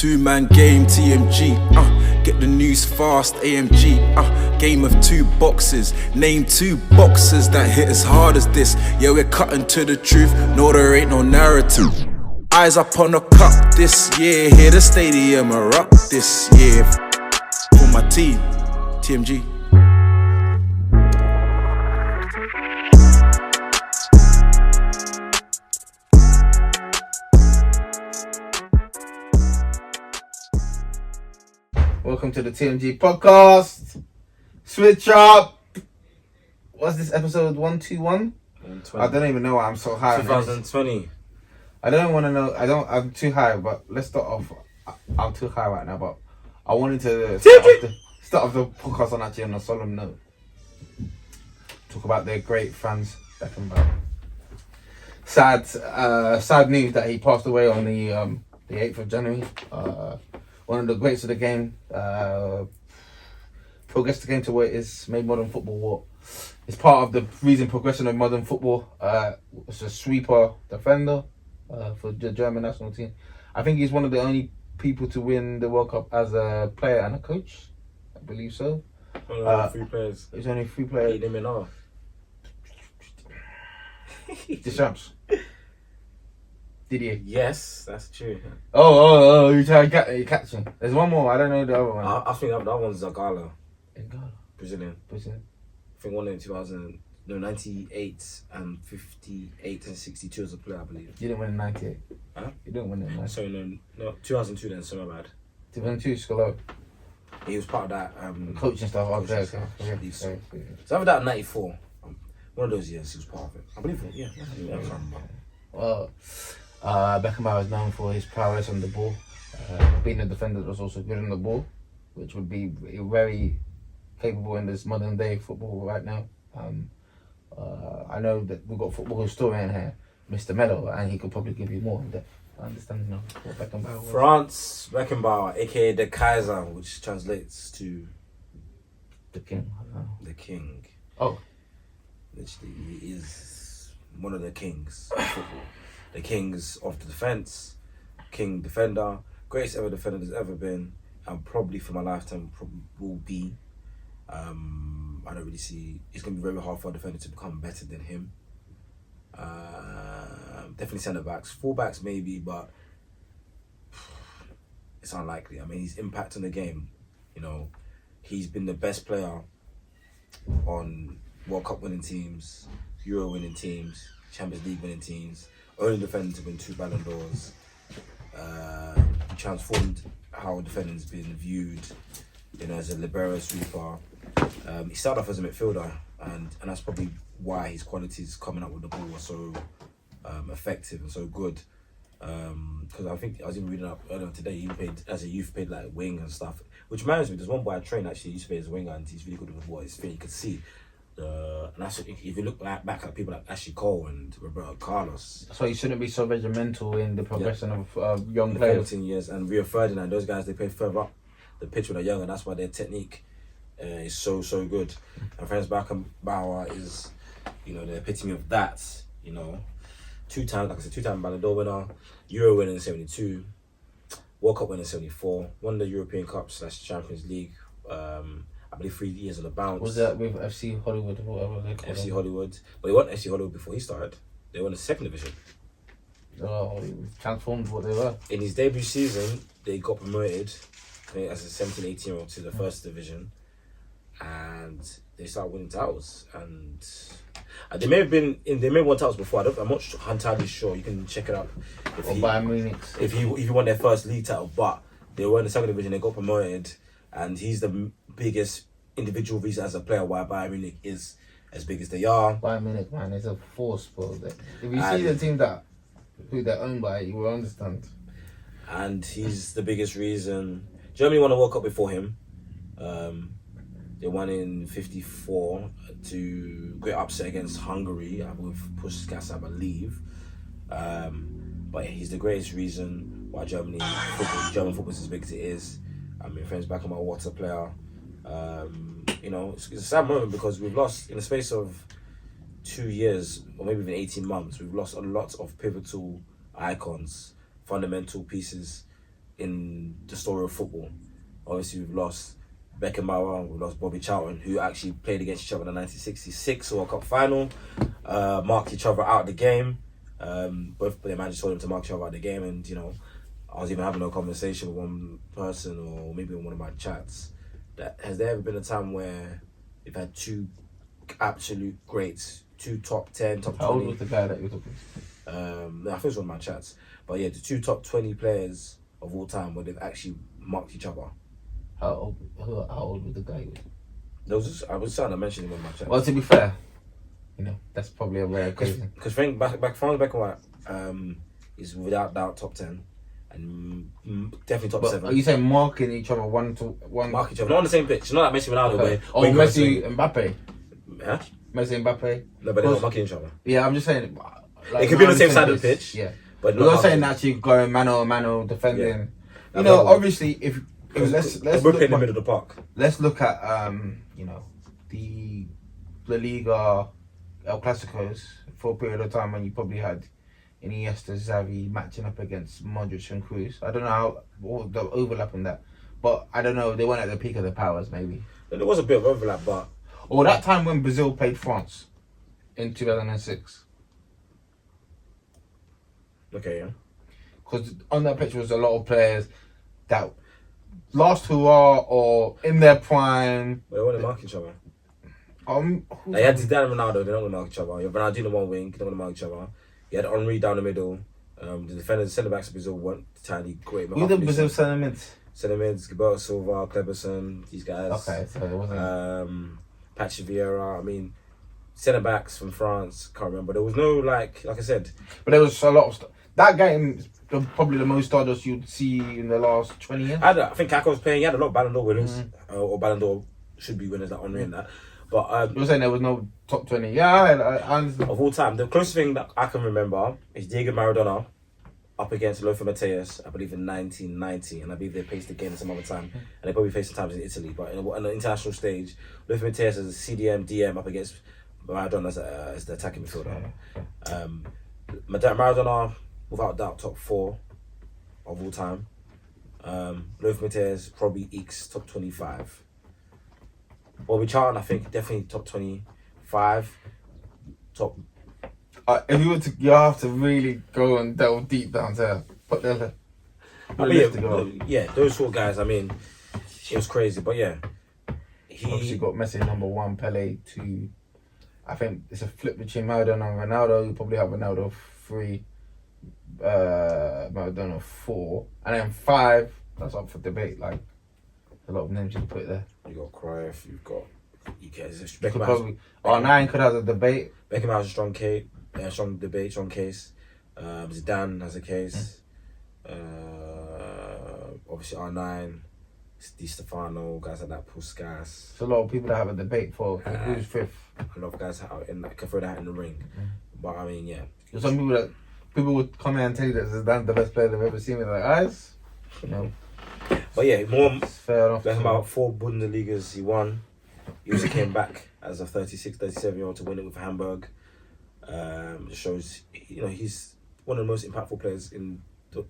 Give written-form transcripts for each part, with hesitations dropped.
Two-man game, TMG, get the news fast, AMG, game of two boxes. Name two boxers that hit as hard as this. Yeah, we're cutting to the truth, no, there ain't no narrative. Eyes up on the cup this year, hear the stadium erupt this year. For my team, TMG. Welcome to the TMG podcast. Switch up. What's this episode 121? I don't even know why I'm so high. 2020. I don't want to know. I'm too high, but let's start off. I'm too high right now, but I wanted to start off the podcast on a solemn note. Talk about the great Franz Beckenbauer. Sad news that he passed away on the 8th of January. One of the greats of the game, progressed the game to where it is, made modern football what? It's part of the reason progression of modern football. It's a sweeper defender for the German national team. I think he's one of the only people to win the World Cup as a player and a coach. I believe so. Three players. There's only 3 players. Eight them in all. Deschamps. Didier. Yes, that's true. Oh, you try to catch him. There's one more. I don't know the other one. I think that one's Zagallo. Zagallo. Brazilian. I think one in 98 and 58 and 62 as a player, I believe. You didn't win in 98. Huh? You didn't win in 98. Sorry, no, 2002 then, so my bad. 2002, Scolo. He was part of that. Coaching stuff. Okay. So after that, 94. One of those years, he was part of it. I believe it, yeah. Well, Beckenbauer is known for his prowess on the ball. Being a defender that's also good on the ball, which would be very capable in this modern day football right now. I know that we've got football historian here, Mr. Mello, and he could probably give you more in depth understanding of what Beckenbauer was. Franz Beckenbauer, aka the Kaiser, which translates to the king. The king. Oh. Literally, he is one of the kings of football. The kings of the defence, king defender, greatest ever defender there's ever been, and probably for my lifetime will be. I don't really see. It's going to be very hard for a defender to become better than him. Definitely centre backs, full backs maybe, but it's unlikely. I mean, his impact on the game, he's been the best player on World Cup winning teams, Euro winning teams, Champions League winning teams. Only defender to win 2 Ballon d'Ors. He transformed how defending's been viewed, as a libero sweeper. He started off as a midfielder, and that's probably why his qualities coming up with the ball were so effective and so good. Because I think I was even reading up earlier today, he played as a youth, played like wing and stuff. Which reminds me, there's one boy I trained actually used to play as a winger, and he's really good with the ball. His feet, you could see. And that's if you look back at people like Ashley Cole and Roberto Carlos. That's why you shouldn't be so regimental in the progression of young players. 14 years, and Rio Ferdinand, those guys, they play further up the pitch when they're young, and that's why their technique is so good. And Franz Beckenbauer is, the epitome of that. 2-time Ballon d'Or winner, Euro winner in 72, World Cup winner in 74, won the European Cup / Champions League. I believe 3 years on the bounce. Was that with FC Hollywood or whatever they call FC Hollywood. But they weren't FC Hollywood before he started. They were in the 2nd division. Oh, he transformed what they were. In his debut season, they got promoted as a 17-18-year-old to the 1st division. And they started winning titles. And they may have won titles before. I'm not entirely sure. You can check it out. Bayern Munich. If he won their first league title. But they were in the 2nd division, they got promoted. And he's the biggest individual reason as a player why Bayern Munich is as big as they are. Bayern Munich, man, is a force, bro. If you see the team who they're owned by, you will understand. And he's the biggest reason. Germany won a World Cup before him. They won in 54 to great upset against Hungary with Puskas, I believe. But he's the greatest reason why German football is as big as it is. I mean, Franz Beckenbauer, what a player. It's a sad moment because we've lost, in the space of 2 years, or maybe even 18 months, we've lost a lot of pivotal icons, fundamental pieces in the story of football. Obviously, we've lost Beckenbauer, we've lost Bobby Charlton, who actually played against each other in the 1966 World Cup final, marked each other out of the game. Both their managers told them to mark each other out of the game, and you know, I was even having a conversation with one person, or maybe in one of my chats, that has there ever been a time where we've had two absolute greats, two top 10, top 20? How old was the guy that you were talking to? I think it was one of my chats, but yeah, the two top 20 players of all time where they've actually marked each other. How old was the guy? I was trying to mention him in my chat. Well, to be fair, you know, that's probably a rare occasion. Because Franz Beckenbauer is without doubt top 10 and definitely top 7. Are you saying marking each other one to one? Mark each other, not on the same pitch. Not like Messi Ronaldo. Okay. Where Messi Mbappe. Huh? Messi Mbappe. No, but they're not marking each other. Yeah, I'm just saying. They could be on the same side of the pitch. Yeah, but you're saying actually going mano defending. Yeah. You know, obviously, if let's we're playing in the middle of the park. Let's look at you know, the La Liga El Clasicos for a period of time when you probably had Iniesta, Xavi matching up against Modric and Cruz. I don't know what the overlap in that, but I don't know. They weren't at the peak of their powers, maybe. There was a bit of overlap, but or that time when Brazil played France in 2006. Okay, yeah. Because on that pitch was a lot of players that last hurrah or in their prime. But they want to mark each other. They had Zidane and Ronaldo, they don't want to mark each other. You have Ronaldinho one wing, they don't want to mark each other. You had Henry down the middle. The defenders, the centre-backs of Brazil weren't entirely great. Who the Brazil centre-mids? Centre-mids, Gilberto Silva, Kleberson, these guys. Okay, so it wasn't... Patrick Vieira, I mean, centre-backs from France, can't remember. There was no, like I said... But there was a lot of stuff. That game is probably the most Stardust you'd see in the last 20 years. I think Kaká was playing, he had a lot of Ballon d'Or winners. Or Ballon d'Or should be winners, like Henry and that. But you're saying there was no top 20? Yeah, I understand. Of all time, the closest thing that I can remember is Diego Maradona up against Lothar Matthäus, I believe in 1990, and I believe they faced again some other time, and they probably faced sometimes in Italy. But on the international stage, Lothar Matthäus as a CDM, DM up against Maradona as the attacking midfielder. Maradona, without doubt, top 4 of all time. Lothar Matthäus probably ekes top 25. Bobby Charlton, I think definitely top 25. Top. If you were to, you have to really go and delve deep down to put the list together. Yeah, those sort of guys. I mean, it was crazy, but yeah, he obviously got Messi number 1, Pele 2. I think it's a flip between Maradona and Ronaldo. You probably have Ronaldo 3, Maradona 4, and then 5. That's up for debate. Like a lot of names you can put there. You got Cruyff, you've got R9 could have a debate. Beckham has a strong case, strong debate, strong case. Zidane has a case. Obviously R9, Di Stefano, guys like that, Puskas. There's a lot of people that have a debate for who's 5th. A lot of guys out in can throw that in the ring. But I mean, yeah. There's some people would come in and tell you that Zidane's the best player they've ever seen with their eyes. You know. But yeah, more fair enough. About 4 Bundesligas he won. He also came back as a 36, 37-year-old to win it with Hamburg. It shows, you know, he's one of the most impactful players in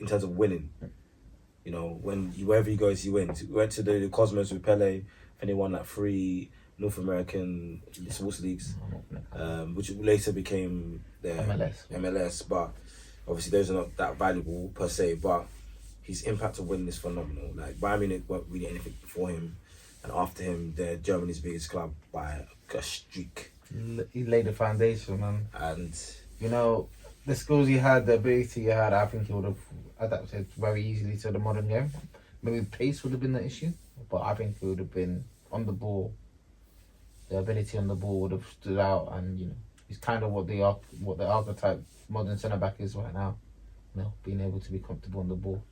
terms of winning. You know, wherever he goes, he wins. He went to the Cosmos with Pele, and he won like 3 North American sports leagues, which later became the MLS. But obviously, those are not that valuable per se. But his impact of winning is phenomenal. Like Bayern Munich weren't really anything before him, and after him, they're Germany's biggest club by a streak. He laid the foundation, man. And you know, the skills he had, the ability he had, I think he would have adapted very easily to the modern game. Maybe pace would have been the issue, but I think he would have been on the ball. The ability on the ball would have stood out, and you know, he's kind of what the archetype modern centre back is right now. You know, being able to be comfortable on the ball,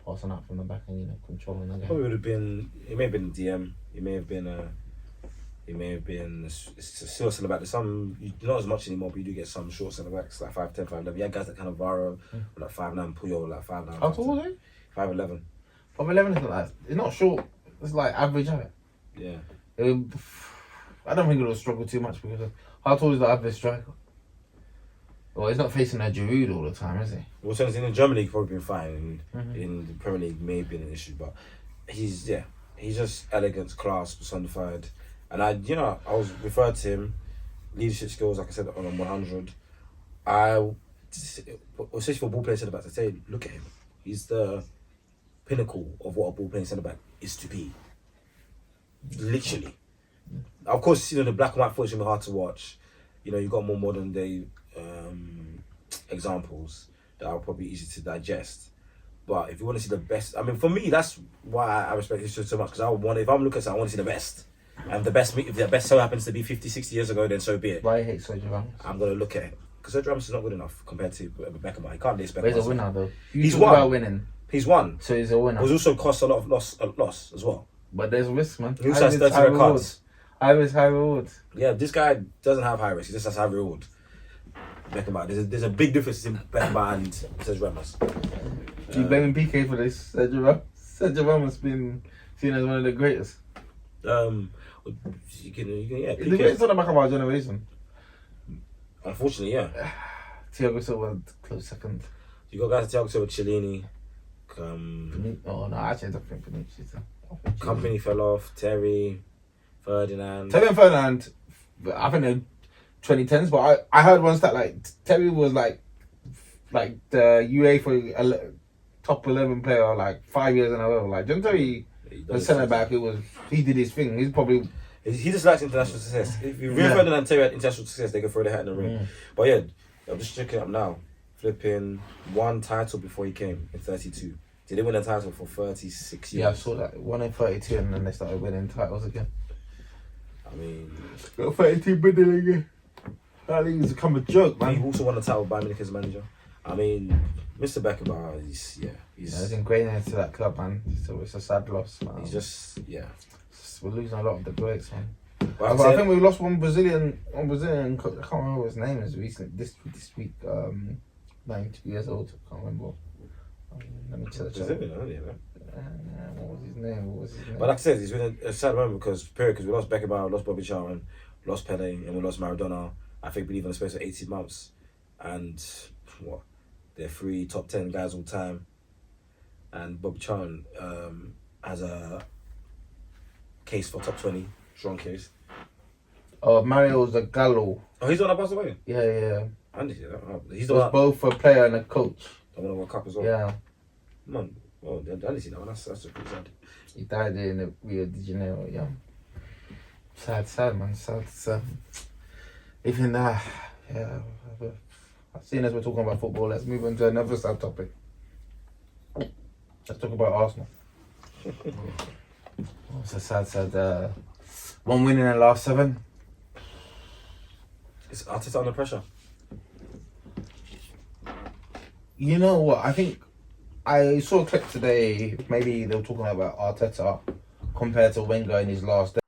passing out from the back, and you know, controlling the game. Probably would have been. It may have been a DM. It may have been a. It may have been still centre back. There's some, not as much anymore, but you do get some short centre backs like 5'10", 5'11". You had guys like kind of Varo, like 5'9", Puyol, like 5'9". How tall was he? 5'11". 5'11" isn't like, it's not short. It's like average height. Yeah. I don't think it will struggle too much because of how tall is the average striker? Well, he's not facing a Giroud all the time, is he? Well, since in the German League, probably been fine. In the Premier League, may have been an issue, but he's just elegance, class, personified. And I was referred to him, leadership skills, like I said, on 100. Especially for ball playing centre backs, I say, look at him. He's the pinnacle of what a ball playing centre back is to be. Literally. Of course, the black and white footage is hard to watch. You've got more modern day examples that are probably easy to digest. But if you want to see the best, I mean, for me, that's why I respect history so much, because if I'm looking at it, I want to see the best. And if the best so happens to be 50, 60 years ago, then so be it. Why you hate Sergio Ramos? I'm going to look at it. Because Sergio Ramos is not good enough compared to Beckenbauer. He can't expect. But he's a winner, though. He's won. About winning. He's won. So he's a winner. He's also cost a lot of loss as well. But there's risk, man. He also has 30 red cards. High risk, high reward. Yeah, this guy doesn't have high risk. He just has high reward. Beckenbauer. There's a big difference in Beckenbauer and Sergio Ramos. You blaming PK for this? Sergio Ramos been seen as one of the greatest. You can The greatest of the Beckenbauer generation. Unfortunately, yeah. Thiago Silva close second. You got guys like Thiago Silva, Chiellini. Actually, I don't think Panucci's Company fell off. Terry, Ferdinand. Terry and Ferdinand, I think they're 2010s, but I heard one stat like Terry was like the UEFA top 11 player like 5 years in a row. Like, don't Terry was centre back. He did his thing. He just likes international success. If you really Ferdinand and Terry had international success, they could throw their hat in the ring. But yeah, I'm just checking it up now. Flipping one title before he came in 32. Did they win a title for 36 years? Yeah, I saw that. 1 in 32, and then they started winning titles again. I mean, got 32 winning again. That league has become a joke, man. He also won the title by Munich as manager. I mean, Mr. Beckenbauer, he's ingrained into that club, man. So it's a sad loss, man. He's just, we're losing a lot of the greats, man. Well, I think we lost one Brazilian. I can't remember what his name is. Recently, this week, 92 years old. I can't remember. Let me search. Brazilian, what was his name? But like I said, it's been a sad moment because we lost Beckenbauer, lost Bobby Charlton, lost Pele, and we lost Maradona. I think believe in the space of 18 months, and they're 3 top 10 guys all time, and Bobby Charlton has a case for top 20, strong case. Oh, Mario Zagallo. Oh, he's the one that passed away? Yeah. I didn't see that. He's the one. Both a player and a coach. I won a World Cup as well. Yeah. Man, well, I didn't see that one. That's pretty sad. He died in the Rio de Janeiro, yeah. Sad, man. Sad. Even that, seeing as we're talking about football, let's move on to another sad topic. Let's talk about Arsenal. It's a sad. One win in the last 7. Is Arteta under pressure? You know what? I think I saw a clip today. Maybe they were talking about Arteta compared to Wenger in his last